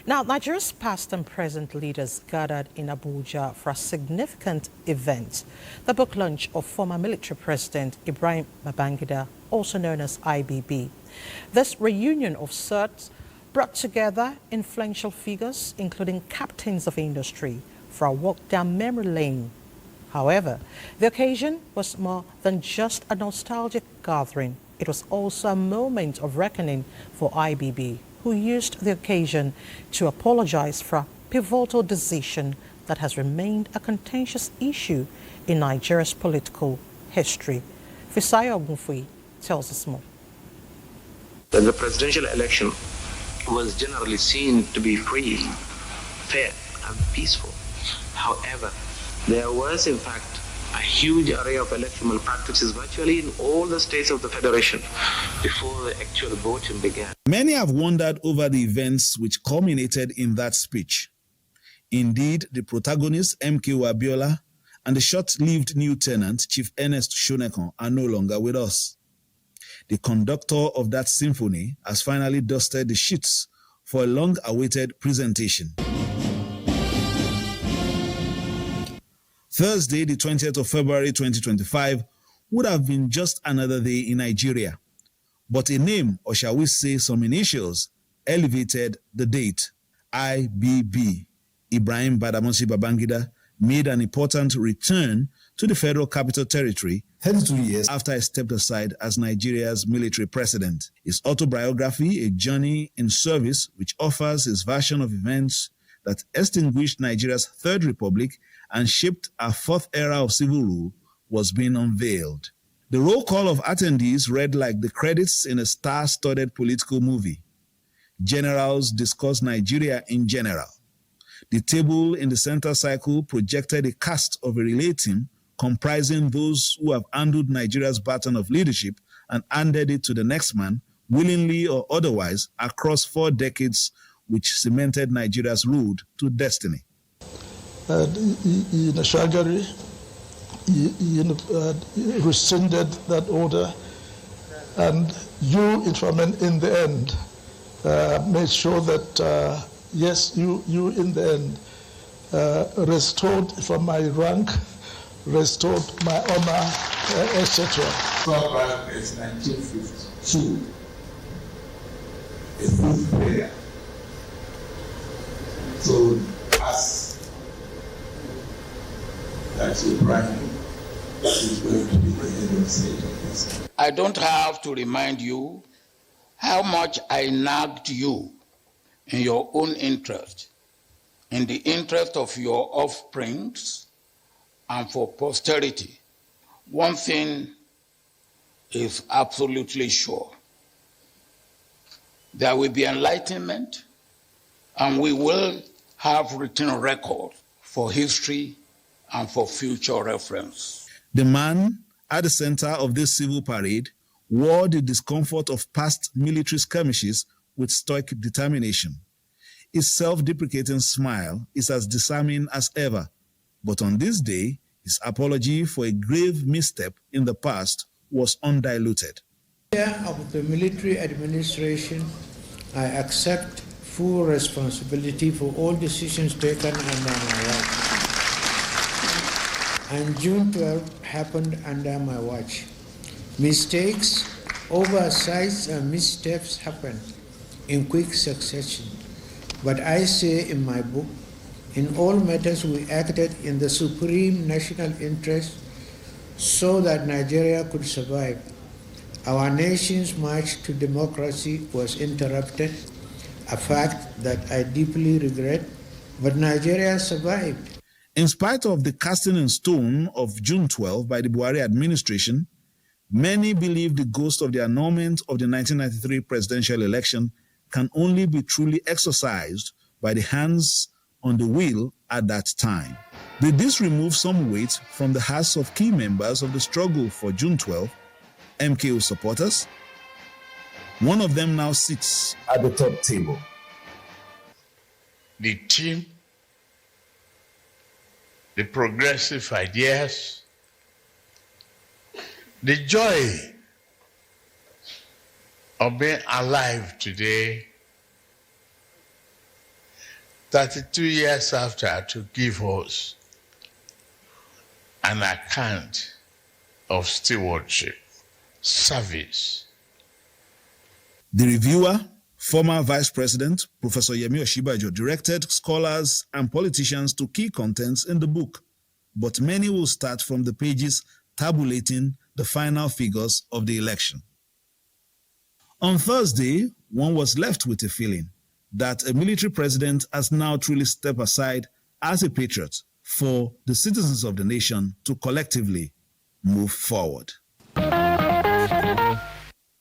Now, Nigeria's past and present leaders gathered in Abuja for a significant event, the book launch of former military president Ibrahim Babangida, also known as IBB. This reunion of sorts brought together influential figures, including captains of industry, for a walk down memory lane. However, the occasion was more than just a nostalgic gathering. It was also a moment of reckoning for IBB, who used the occasion to apologize for a pivotal decision that has remained a contentious issue in Nigeria's political history. Fisayo Ogunfui tells us more. The presidential election was generally seen to be free, fair, and peaceful. However, there was, in fact, a huge array of electoral malpractices virtually in all the states of the Federation before the actual voting began. Many have wondered over the events which culminated in that speech. Indeed, the protagonist, MKO Abiola, and the short-lived new tenant, Chief Ernest Shonekon, are no longer with us. The conductor of that symphony has finally dusted the sheets for a long-awaited presentation. Thursday, the 20th of February 2025, would have been just another day in Nigeria. But a name, or shall we say some initials, elevated the date. IBB, Ibrahim Badamasi Babangida, made an important return to the Federal Capital Territory 32 years after he stepped aside as Nigeria's military president. His autobiography, A Journey in Service, which offers his version of events that extinguished Nigeria's Third Republic and shaped our fourth era of civil rule, was being unveiled. The roll call of attendees read like the credits in a star-studded political movie. Generals discussed Nigeria in general. The table in the center circle projected a cast of a relay team comprising those who have handled Nigeria's baton of leadership and handed it to the next man, willingly or otherwise, across 4 decades which cemented Nigeria's road to destiny. Shagari rescinded that order, and you, in the end, made sure that, yes, you in the end restored from my rank, restored my honor, etc. So back is 1952, a good prayer. So us that Ibrahim is going to be the head of state of this. I don't have to remind you how much I nagged you in your own interest, in the interest of your offsprings, and for posterity. One thing is absolutely sure. There will be enlightenment, and we will have written record for history and for future reference. The man at the center of this civil parade wore the discomfort of past military skirmishes with stoic determination. His self-deprecating smile is as disarming as ever, but on this day, his apology for a grave misstep in the past was undiluted. Of the military administration, I accept full responsibility for all decisions taken under my watch. And June 12 happened under my watch. Mistakes, oversights, and missteps happened in quick succession. But I say in my book, in all matters we acted in the supreme national interest so that Nigeria could survive. Our nation's march to democracy was interrupted, a fact that I deeply regret, but Nigeria survived. In spite of the casting in stone of June 12 by the Buhari administration, many believe the ghost of the annulment of the 1993 presidential election can only be truly exorcised by the hands on the wheel at that time. Did this remove some weight from the hearts of key members of the struggle for June 12, MKO supporters? One of them now sits at the top table. The team, the progressive ideas, the joy of being alive today 32 years after, to give us an account of stewardship, service. The reviewer, former Vice President Professor Yemi Oshibajo, directed scholars and politicians to key contents in the book, but many will start from the pages tabulating the final figures of the election. On Thursday, one was left with a feeling that a military president has now truly stepped aside as a patriot for the citizens of the nation to collectively move forward.